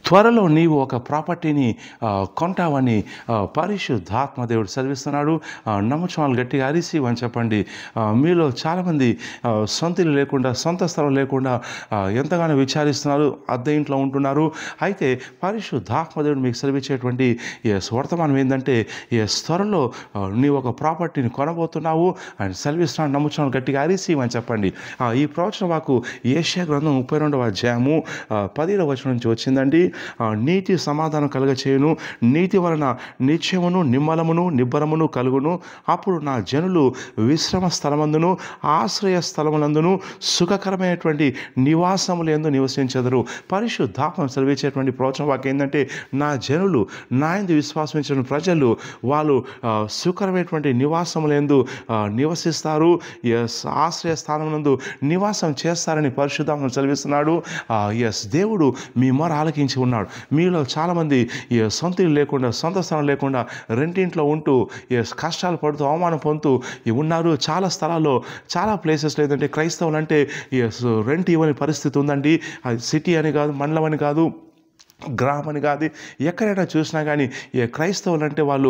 త్వరలో నీవు ఒక ప్రాపర్టీని కొంటావని పరిశుద్ధాత్మ దేవుడు సెలవిస్తున్నాడు. నమ్ముచున్న వాళ్ళు గట్టిగా అరిసి అని చెప్పండి. మీలో చాలామంది సొంత ఇల్లు లేకుండా, సొంత స్థలం లేకుండా ఎంతగానో విచారిస్తున్నారు, అద్దె ఇంట్లో ఉంటున్నారు. అయితే పరిశుద్ధాత్మ దేవుడు మీకు సెలవిచ్చేటువంటి వర్తమానం ఏంటంటే, త్వరలో నీవు ఒక ప్రాపర్టీని కొనబోతున్నావు అని సెలవిస్తున్నాడు. నమ్ముచున్న వాళ్ళు గట్టిగా అరిసి అని చెప్పండి. ఈ ప్రవచన వాక్కు యెషయా గ్రంథం 32వ అధ్యాయము 10వ వచనం నుంచి వచ్చిందండి. నీతి సమాధానం కలుగచేయును, నీతి వలన నిత్యమును నిమ్మలమును నిబ్బరమును కలుగును. అప్పుడు నా జనులు విశ్రమ స్థలమందును ఆశ్రయ స్థలములందును సుఖకరమైనటువంటి నివాసములందు నివసించెదరు. పరిశుద్ధాత్మ సెలవిచ్చేటువంటి ప్రవచన వాక్యం ఏంటంటే, నా జనులు, నా యందు విశ్వాసించిన ప్రజలు వాళ్ళు సుఖకరమైనటువంటి నివాసములందు నివసిస్తారు, ఆశ్రయ స్థానమునందు నివాసం చేస్తారని పరిశుద్ధాత్మ సెలవిస్తున్నాడు. దేవుడు మీ మొర ఆలకించి ఉన్నాడు. మీలో చాలామంది సొంత ఇల్లు లేకుండా, సొంత స్థలం లేకుండా రెంటింట్లో ఉంటూ కష్టాలు పడుతూ అవమానం పొందుతూ ఉన్నారు. చాలా స్థలాల్లో, చాలా ప్లేసెస్లో ఏంటంటే క్రైస్తవులు అంటే రెంట్ ఇవ్వని పరిస్థితి ఉందండి. అది సిటీ అని కాదు, మండలం అని కాదు, గ్రామని కాదు, ఎక్కడైనా చూసినా కానీ క్రైస్తవులు అంటే వాళ్ళు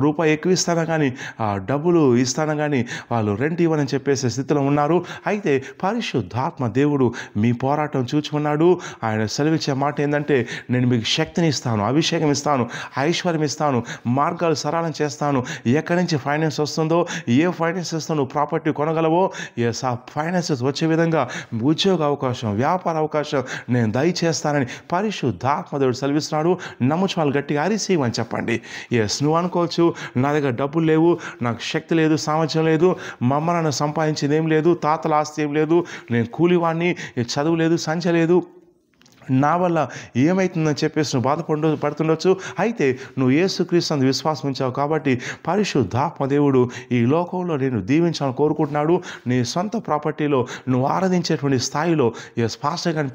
రూపాయి ఎక్కువ ఇస్తానా కానీ, డబ్బులు ఇస్తానా కానీ వాళ్ళు రెంట్ ఇవ్వనని చెప్పేసే స్థితిలో ఉన్నారు. అయితే పరిశుద్ధాత్మ దేవుడు మీ పోరాటం చూచుకున్నాడు. ఆయన సెలవిచ్చే మాట ఏంటంటే, నేను మీకు శక్తిని ఇస్తాను, అభిషేకం ఇస్తాను, ఐశ్వర్యం ఇస్తాను, మార్గాలు సరళం చేస్తాను. ఎక్కడి నుంచి ఫైనాన్స్ వస్తుందో, ఏ ఫైనాన్స్ వస్తుందో నువ్వు ప్రాపర్టీ కొనగలవో, ఆ ఫైనాన్సెస్ వచ్చే విధంగా ఉద్యోగ అవకాశం, వ్యాపార అవకాశం నేను దయచేస్తానని పరిశుద్ధాత్మ దేవుడు సెలవిస్తున్నాడు. నమ్ముచు వాళ్ళు గట్టిగా అరిసి అని చెప్పండి. నువ్వు అనుకోవచ్చు, నా దగ్గర డబ్బులు లేవు, నాకు శక్తి లేదు, సామర్థ్యం లేదు, మా అమ్మ నాన్న సంపాదించింది ఏం లేదు, తాతల ఆస్తి ఏం లేదు, నేను కూలివాడిని, చదువు లేదు, సంచ లేదు, నా వల్ల ఏమవుతుందని చెప్పేసి నువ్వు పడుతుండొచ్చు. అయితే నువ్వు యేసుక్రీస్తుని విశ్వాసం ఉంచావు కాబట్టి పరిశుద్ధాత్మ దేవుడు ఈ లోకంలో నేను దీవించాలని కోరుకుంటున్నాడు. నీ సొంత ప్రాపర్టీలో నువ్వు ఆరాధించేటువంటి స్థాయిలో పాస్టర్ గారిని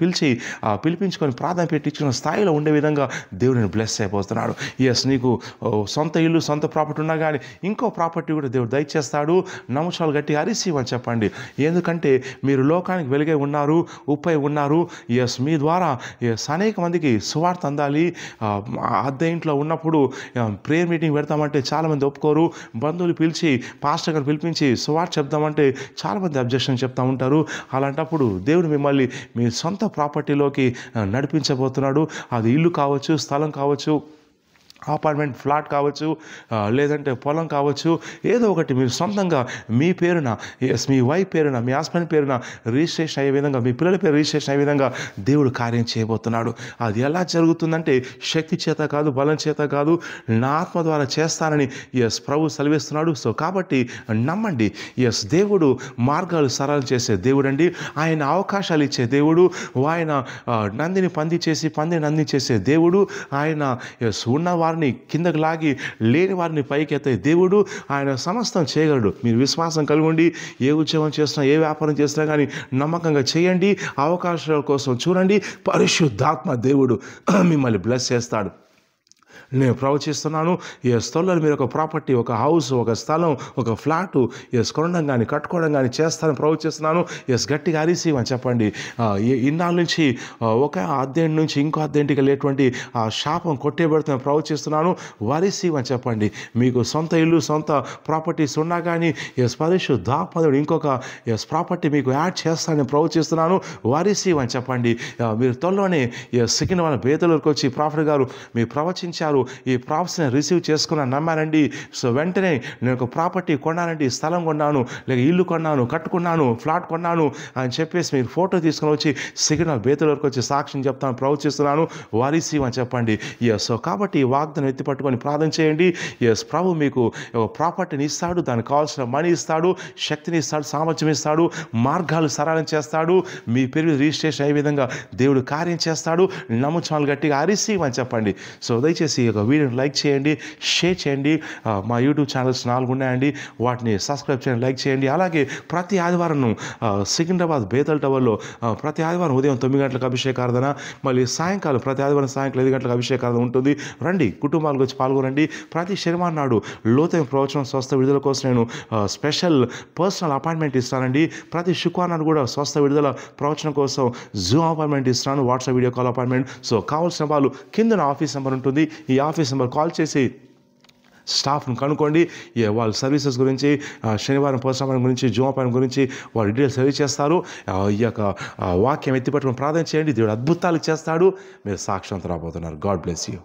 పిలిపించుకొని ప్రార్థన పెట్టించిన స్థాయిలో ఉండే విధంగా దేవుడు నేను బ్లెస్ అయిపోతున్నాడు. నీకు సొంత ఇల్లు, సొంత ప్రాపర్టీ ఉన్నా కానీ ఇంకో ప్రాపర్టీ కూడా దేవుడు దయచేస్తాడు. నమ్మకాలు గట్టి అరిసి అని చెప్పండి. ఎందుకంటే మీరు లోకానికి వెలుగై ఉన్నారు, ఉప్పై ఉన్నారు. మీ ద్వారా అనేక మందికి సువార్త అందాలి. అద్దె ఇంట్లో ఉన్నప్పుడు ప్రేయర్ మీటింగ్ పెడతామంటే చాలామంది ఒప్పుకోరు. బంధువులు పిలిచి పాస్టర్ గారు పిలిపించి సువార్త చెప్తామంటే చాలామంది అబ్జెక్షన్ చెప్తూ ఉంటారు. అలాంటప్పుడు దేవుడు మిమ్మల్ని మీ సొంత ప్రాపర్టీలోకి నడిపించబోతున్నాడు. అది ఇల్లు కావచ్చు, స్థలం కావచ్చు, అపార్ట్మెంట్ ఫ్లాట్ కావచ్చు, లేదంటే పొలం కావచ్చు, ఏదో ఒకటి మీరు సొంతంగా మీ పేరున, మీ వైఫ్ పేరున, మీ హస్బెండ్ పేరున రిజిస్ట్రేషన్ అయ్యే విధంగా, మీ పిల్లల పేరు రిజిస్ట్రేషన్ అయ్యే విధంగా దేవుడు కార్యం చేయబోతున్నాడు. అది ఎలా జరుగుతుందంటే శక్తి చేత కాదు, బలం చేత కాదు, నా ఆత్మ ద్వారా చేస్తానని ప్రభు సెలవిస్తున్నాడు. సో కాబట్టి నమ్మండి. దేవుడు మార్గాలు సరళం చేసే దేవుడు అండి. ఆయన అవకాశాలు ఇచ్చే దేవుడు. ఆయన నందిని పంది చేసి పందిని నంది చేసే దేవుడు. ఆయన ఉన్న వారిని కిందకు లాగి లేని వారిని పైకి ఎత్తే దేవుడు. ఆయన సమస్తం చేయగలడు. మీరు విశ్వాసం కలుగుండి. ఏ ఉద్యోగం చేస్తున్నా, ఏ వ్యాపారం చేస్తున్నా కానీ నమ్మకంగా చేయండి. అవకాశాల కోసం చూడండి. పరిశుద్ధాత్మ దేవుడు మిమ్మల్ని బ్లెస్ చేస్తాడు. నేను ప్రవచిస్తున్నాను. స్థలంలో మీరు ఒక ప్రాపర్టీ, ఒక హౌస్, ఒక స్థలం, ఒక ఫ్లాటు కొనడం కానీ కట్టుకోవడం కానీ చేస్తానని ప్రవచిస్తున్నాను. గట్టిగా అరిసి అని చెప్పండి. ఇన్నాళ్ళ నుంచి ఒక అద్దె నుంచి ఇంకో అద్దెంటికి వెళ్ళేటువంటి ఆ శాపం కొట్టేబెడుతున్న ప్రవచిస్తున్నాను. వరిసి అని చెప్పండి. మీకు సొంత ఇల్లు, సొంత ప్రాపర్టీస్ ఉన్నా కానీ పరిశుద్ధాత్ముడు ఇంకొక ప్రాపర్టీ మీకు యాడ్ చేస్తానని ప్రవచిస్తున్నాను. వరిసి అని చెప్పండి. మీరు త్వరలోనే సికిన వాళ్ళ బేతలకు వచ్చి ప్రాఫిట్ గారు మీరు ప్రవచించారు, ఈ ప్రాఫిట్స్ని రిసీవ్ చేసుకున్నాను, నమ్మానండి. సో వెంటనే నేను ఒక ప్రాపర్టీ కొన్నానండి, స్థలం కొన్నాను, లేక ఇల్లు కొన్నాను, కట్టుకున్నాను, ఫ్లాట్ కొన్నాను అని చెప్పేసి మీరు ఫోటో తీసుకొని వచ్చి సిగ్నల్ బేతుల వరకు వచ్చి సాక్ష్యం చెప్తాను, ప్రవచిస్తున్నాను. వారిసి అని చెప్పండి. సో కాబట్టి ఈ వాగ్దానం ఎత్తి పట్టుకొని ప్రార్థన చేయండి. ప్రభు మీకు ఒక ప్రాపర్టీని ఇస్తాడు, దానికి కావాల్సిన మనీ ఇస్తాడు, శక్తిని ఇస్తాడు, సామర్థ్యం ఇస్తాడు, మార్గాలు సరళం చేస్తాడు. మీ పేరు రిజిస్ట్రేషన్ అయ్యే విధంగా దేవుడు కార్యం చేస్తాడు. నమ్ముచాలు గట్టిగా అరిసి అని చెప్పండి. సో దయచేసి దయచేసి ఈ యొక్క వీడియోని లైక్ చేయండి, షేర్ చేయండి. మా యూట్యూబ్ ఛానల్స్ 4 ఉన్నాయండి, వాటిని సబ్స్క్రైబ్ చేయండి, లైక్ చేయండి. అలాగే ప్రతి ఆదివారం సికింద్రాబాద్ బేతల్ టవర్లో ప్రతి ఆదివారం ఉదయం 9 గంటలకు అభిషేకారాధన, మళ్ళీ సాయంకాలం ప్రతి ఆదివారం సాయంకాలం 5 గంటలకు అభిషేకారాధన ఉంటుంది. రండి, కుటుంబాలకు వచ్చి పాల్గొనండి. ప్రతి శనివారం నాడు లోతైన ప్రవచనం స్వస్థ విడుదల కోసం నేను స్పెషల్ పర్సనల్ అపాయింట్మెంట్ ఇస్తానండి. ప్రతి శుక్రవారం నాడు కూడా స్వస్థ విడుదల ప్రవచనం కోసం జూమ్ అపాయింట్మెంట్ ఇస్తాను, WhatsApp video call appointment. So కావాల్సిన వాళ్ళు కింద నా ఆఫీస్ నెంబర్ ఉంటుంది, ఈ ఆఫీస్ నెంబర్ కాల్ చేసి స్టాఫ్ను కనుక్కోండి. వాళ్ళ సర్వీసెస్ గురించి, శనివారం పర్సనల్ గురించి, జూమ్ అపాయింట్మెంట్ గురించి వాళ్ళు డీటెయిల్స్ తెలియజేస్తారు. ఈ యొక్క వాక్యం ఎత్తిపట్టుకుని ప్రార్థన చేయండి. దేవుడు అద్భుతాలు చేస్తాడు. మీరు సాక్షాంతం రాబోతున్నారు. God bless you.